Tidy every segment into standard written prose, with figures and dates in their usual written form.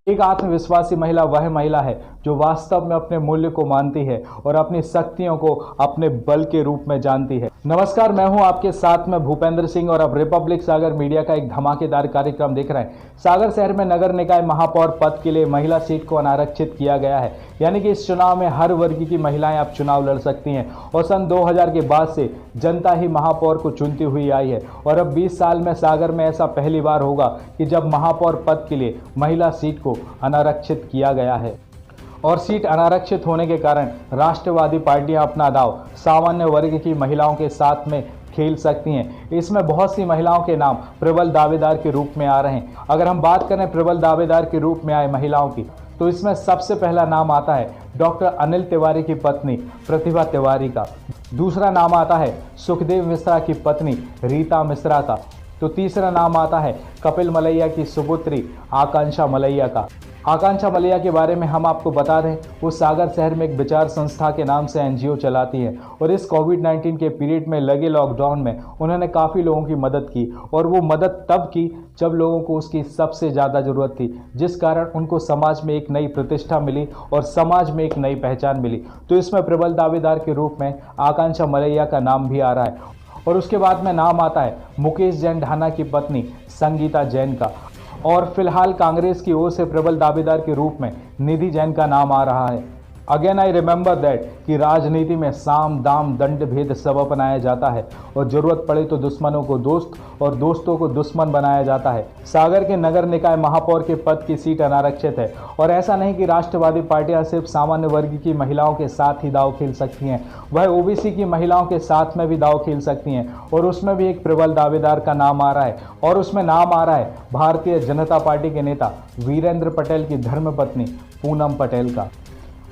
एक आत्मविश्वासी महिला वह महिला है जो वास्तव में अपने मूल्य को मानती है और अपनी शक्तियों को अपने बल के रूप में जानती है। नमस्कार, मैं हूं आपके साथ में भूपेंद्र सिंह और अब रिपब्लिक सागर मीडिया का एक धमाकेदार कार्यक्रम देख रहे हैं। सागर शहर में नगर निकाय महापौर पद के लिए महिला सीट को अनारक्षित किया गया है, यानी कि इस चुनाव में हर वर्ग की महिलाएं अब चुनाव लड़ सकती हैं और सन 2000 के बाद से जनता ही महापौर को चुनती हुई आई है और अब 20 साल में सागर में ऐसा पहली बार होगा कि जब महापौर पद के लिए महिला सीट को अनारक्षित किया गया है। और सीट अनारक्षित होने के कारण राष्ट्रवादी पार्टियां अपना दांव सामान्य वर्ग की महिलाओं के साथ में खेल सकती हैं। इसमें बहुत सी महिलाओं के नाम प्रबल दावेदार के रूप में आ रहे हैं। अगर हम बात करें प्रबल दावेदार के रूप में आए महिलाओं की, तो इसमें सबसे पहला नाम आता है डॉक्टर अनिल तिवारी की पत्नी प्रतिभा तिवारी का। दूसरा नाम आता है सुखदेव मिश्रा की पत्नी रीता मिश्रा का। तो तीसरा नाम आता है कपिल मलैया की सुपुत्री आकांक्षा मलैया का। आकांक्षा मलैया के बारे में हम आपको बता दें, वो सागर शहर में एक विचार संस्था के नाम से एनजीओ चलाती है और इस कोविड-19 के पीरियड में लगे लॉकडाउन में उन्होंने काफ़ी लोगों की मदद की और वो मदद तब की जब लोगों को उसकी सबसे ज़्यादा ज़रूरत थी, जिस कारण उनको समाज में एक नई प्रतिष्ठा मिली और समाज में एक नई पहचान मिली। तो इसमें प्रबल दावेदार के रूप में आकांक्षा मलैया का नाम भी आ रहा है। और उसके बाद में नाम आता है मुकेश जैन ढाना की पत्नी संगीता जैन का। और फिलहाल कांग्रेस की ओर से प्रबल दावेदार के रूप में निधि जैन का नाम आ रहा है। अगेन आई रिमेंबर दैट कि राजनीति में साम दाम दंड भेद सब अपनाया जाता है और जरूरत पड़े तो दुश्मनों को दोस्त और दोस्तों को दुश्मन बनाया जाता है। सागर के नगर निकाय महापौर के पद की सीट अनारक्षित है और ऐसा नहीं कि राष्ट्रवादी पार्टियां सिर्फ सामान्य वर्ग की महिलाओं के साथ ही दांव खेल सकती हैं, वह ओबीसी की महिलाओं के साथ में भी दांव खेल सकती हैं और उसमें भी एक प्रबल दावेदार का नाम आ रहा है और उसमें नाम आ रहा है भारतीय जनता पार्टी के नेता वीरेंद्र पटेल की धर्मपत्नी पूनम पटेल का।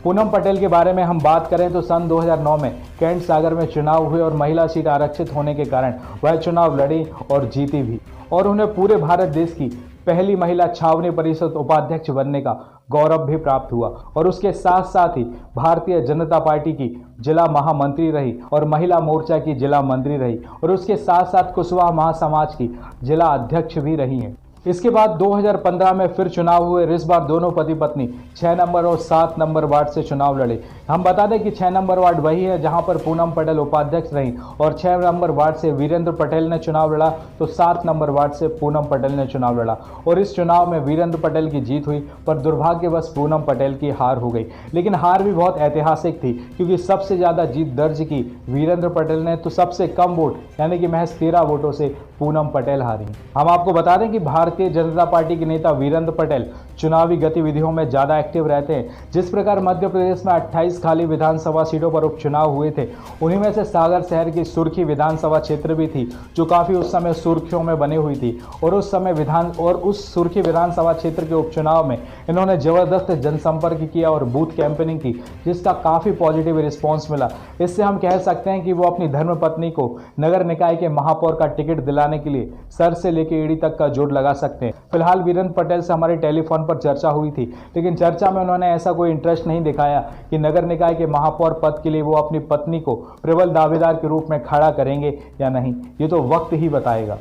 पूनम पटेल के बारे में हम बात करें तो सन 2009 में कैंट सागर में चुनाव हुए और महिला सीट आरक्षित होने के कारण वह चुनाव लड़ी और जीती भी और उन्हें पूरे भारत देश की पहली महिला छावनी परिषद उपाध्यक्ष बनने का गौरव भी प्राप्त हुआ और उसके साथ साथ ही भारतीय जनता पार्टी की जिला महामंत्री रही और महिला मोर्चा की जिला मंत्री रही और उसके साथ साथ कुशवाहा महासमाज की जिला अध्यक्ष भी रही हैं। इसके बाद 2015 में फिर चुनाव हुए। इस बार दोनों पति पत्नी 6 नंबर और 7 नंबर वार्ड से चुनाव लड़े। हम बता दें कि 6 नंबर वार्ड वही है जहां पर पूनम पटेल उपाध्यक्ष रहीं और 6 नंबर वार्ड से वीरेंद्र पटेल ने चुनाव लड़ा तो 7 नंबर वार्ड से पूनम पटेल ने चुनाव लड़ा और इस चुनाव में वीरेंद्र पटेल की जीत हुई, पर दुर्भाग्यवश पूनम पटेल की हार हो गई। लेकिन हार भी बहुत ऐतिहासिक थी क्योंकि सबसे ज़्यादा जीत दर्ज की वीरेंद्र पटेल ने, तो सबसे कम वोट यानी कि महज 13 वोटों से पूनम पटेल हारी। हम आपको बता दें कि भारतीय जनता पार्टी के नेता वीरेंद्र पटेल चुनावी गतिविधियों में ज्यादा एक्टिव रहते हैं। जिस प्रकार मध्य प्रदेश में 28 खाली विधानसभा सीटों पर उपचुनाव हुए थे, उन्हीं में से सागर शहर की सुर्खी विधानसभा क्षेत्र भी थी जो काफी उस समय सुर्खियों में बनी हुई थी और उस सुर्खी विधानसभा क्षेत्र के उपचुनाव में इन्होंने जबरदस्त जनसंपर्क किया और बूथ कैंपेनिंग की, जिसका काफी पॉजिटिव रिस्पॉन्स मिला। इससे हम कह सकते हैं कि वो अपनी धर्मपत्नी को नगर निकाय के महापौर का टिकट दिलाने के लिए सर से लेकर एड़ी तक का जोड़ लगा सकते हैं। फिलहाल वीरेंद्र पटेल से हमारे टेलीफोन पर चर्चा हुई थी, लेकिन चर्चा में उन्होंने ऐसा कोई इंटरेस्ट नहीं दिखाया कि नगर निकाय के महापौर पद के लिए वो अपनी पत्नी को प्रबल दावेदार के रूप में खड़ा करेंगे या नहीं, ये तो वक्त ही बताएगा।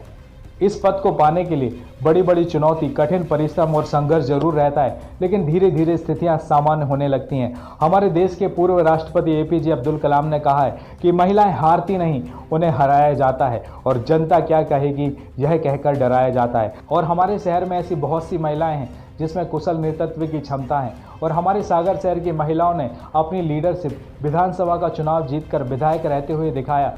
इस पद को पाने के लिए बड़ी बड़ी चुनौती, कठिन परिश्रम और संघर्ष जरूर रहता है, लेकिन धीरे धीरे स्थितियां सामान्य होने लगती हैं। हमारे देश के पूर्व राष्ट्रपति एपीजे अब्दुल कलाम ने कहा है कि महिलाएं हारती नहीं, उन्हें हराया जाता है और जनता क्या कहेगी यह कहकर डराया जाता है। और हमारे शहर में ऐसी बहुत सी महिलाएं हैं जिसमें कुशल नेतृत्व की क्षमता है और हमारे सागर शहर की महिलाओं ने अपनी लीडरशिप विधानसभा का चुनाव जीतकर विधायक रहते हुए दिखाया,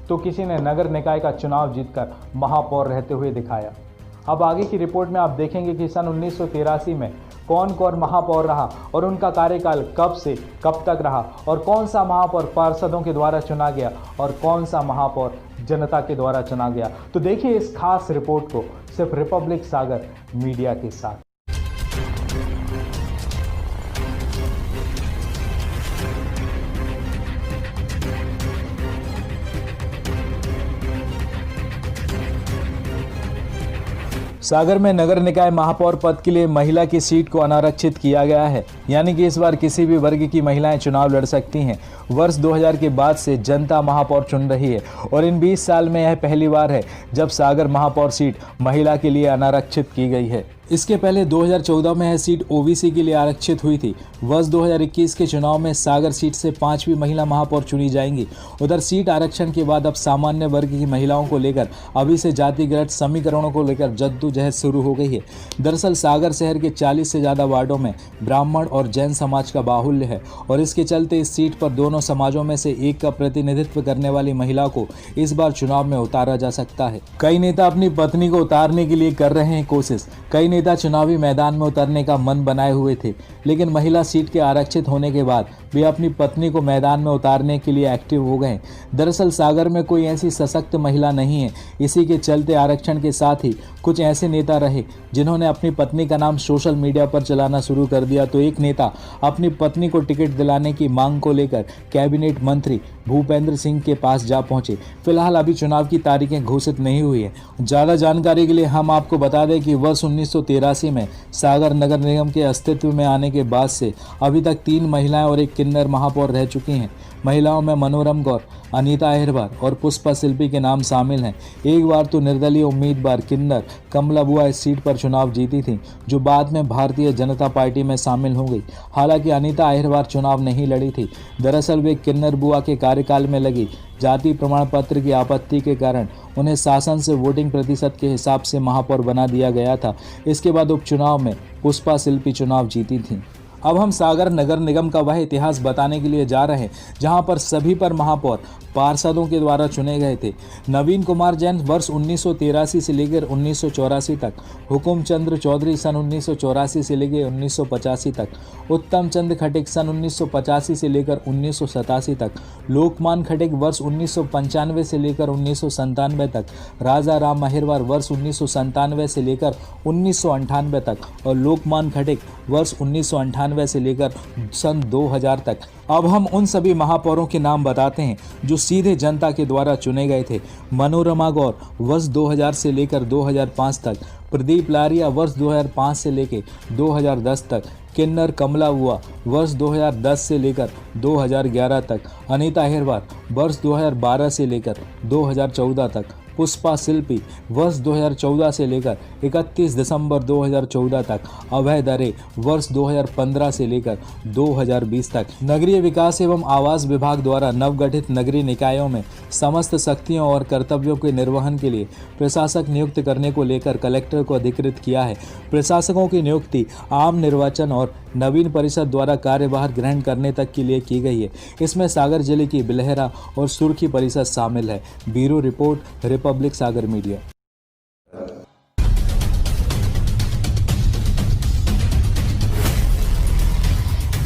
तो किसी ने नगर निकाय का चुनाव जीतकर महापौर रहते हुए दिखाया। अब आगे की रिपोर्ट में आप देखेंगे कि सन 1983 में कौन कौन महापौर रहा और उनका कार्यकाल कब से कब तक रहा और कौन सा महापौर पार्षदों के द्वारा चुना गया और कौन सा महापौर जनता के द्वारा चुना गया। तो देखिए इस खास रिपोर्ट को सिर्फ रिपब्लिक सागर मीडिया के साथ। सागर में नगर निकाय महापौर पद के लिए महिला की सीट को अनारक्षित किया गया है, यानी कि इस बार किसी भी वर्ग की महिलाएं चुनाव लड़ सकती हैं। वर्ष 2000 के बाद से जनता महापौर चुन रही है और इन 20 साल में यह पहली बार है जब सागर महापौर सीट महिला के लिए अनारक्षित की गई है। इसके पहले 2014 में यह सीट ओबीसी के लिए आरक्षित हुई थी। वर्ष 2021 के चुनाव में सागर सीट से 5वीं महिला महापौर चुनी जाएंगी। उधर सीट आरक्षण के बाद अब सामान्य वर्ग की महिलाओं को लेकर अभी से जातिगत समीकरणों को लेकर जद्दोजहद शुरू हो गई है। दरअसल सागर शहर के 40 से ज़्यादा वार्डों में ब्राह्मण और जैन समाज का बाहुल्य है और इसके चलते इस सीट पर दोनों समाजों में से एक का प्रतिनिधित्व करने वाली महिला को इस बार चुनाव में उतारा जा सकता है। कई नेता अपनी पत्नी को उतारने के लिए कर रहे हैं कोशिश। कई नेता चुनावी मैदान में उतरने का मन बनाए हुए थे, लेकिन महिला सीट के आरक्षित होने के बाद वे अपनी पत्नी को मैदान में उतारने के लिए एक्टिव हो गए। दरअसल सागर में कोई ऐसी सशक्त महिला नहीं है। इसी के चलते आरक्षण के साथ ही कुछ ऐसे नेता रहे जिन्होंने अपनी पत्नी का नाम सोशल मीडिया पर चलाना शुरू कर दिया। तो एक नेता अपनी पत्नी को टिकट दिलाने की मांग को लेकर कैबिनेट मंत्री भूपेंद्र सिंह के पास जा पहुंचे। फिलहाल अभी चुनाव की तारीखें घोषित नहीं हुई है। ज़्यादा जानकारी के लिए हम आपको बता दें कि वर्ष 1983 में सागर नगर निगम के अस्तित्व में आने के बाद से अभी तक 3 महिलाएं और एक किन्नर महापौर रह चुकी हैं। महिलाओं में मनोरम गौर, अनीता अहिरवार और पुष्पा शिल्पी के नाम शामिल हैं। एक बार तो निर्दलीय उम्मीदवार किन्नर कमला बुआ इस सीट पर चुनाव जीती थी, जो बाद में भारतीय जनता पार्टी में शामिल हो गई। हालांकि अनीता अहिरवार चुनाव नहीं लड़ी थी। दरअसल वे किन्नर बुआ के कार्यकाल में लगी जाति प्रमाण पत्र की आपत्ति के कारण उन्हें शासन से वोटिंग प्रतिशत के हिसाब से महापौर बना दिया गया था। इसके बाद उपचुनाव में पुष्पा शिल्पी चुनाव जीती थी। अब हम सागर नगर निगम का वह इतिहास बताने के लिए जा रहे हैं जहां पर सभी पर महापौर पार्षदों के द्वारा चुने गए थे। नवीन कुमार जैन वर्ष 1983 से लेकर 1984 तक, हुकुम चंद्र चौधरी सन 1984 से लेकर 1985 तक, उत्तम चंद खटिक सन 1985 से लेकर 1987 तक, लोकमान खटिक वर्ष 1995 से लेकर 1997 तक, राजा राम अहिरवार वर्ष 1997 से लेकर 1998 तक और लोकमान खटिक वर्ष 1998 से लेकर सन 2000 तक। अब हम उन सभी महापौरों के नाम बताते हैं जो सीधे जनता के द्वारा चुने गए थे। मनोरमा गौर वर्ष 2000 से लेकर 2005 तक, प्रदीप लारिया वर्ष 2005 से लेकर 2010 तक, किन्नर कमला बुआ वर्ष 2010 से लेकर 2011 तक, अनीता अहिरवार वर्ष 2012 से लेकर 2014 तक, पुष्पा शिल्पी वर्ष 2014 से लेकर 31 दिसंबर 2014 तक, अभय दरे वर्ष 2015 से लेकर 2020 तक। नगरीय विकास एवं आवास विभाग द्वारा नवगठित नगरीय निकायों में समस्त शक्तियों और कर्तव्यों के निर्वहन के लिए प्रशासक नियुक्त करने को लेकर कलेक्टर को अधिकृत किया है। प्रशासकों की नियुक्ति आम निर्वाचन और नवीन परिषद द्वारा कार्यभार ग्रहण करने तक के लिए की गई है। इसमें सागर जिले की बिलहरा और सुर्खी परिषद शामिल है। ब्यूरो रिपोर्ट, रिपब्लिक सागर मीडिया।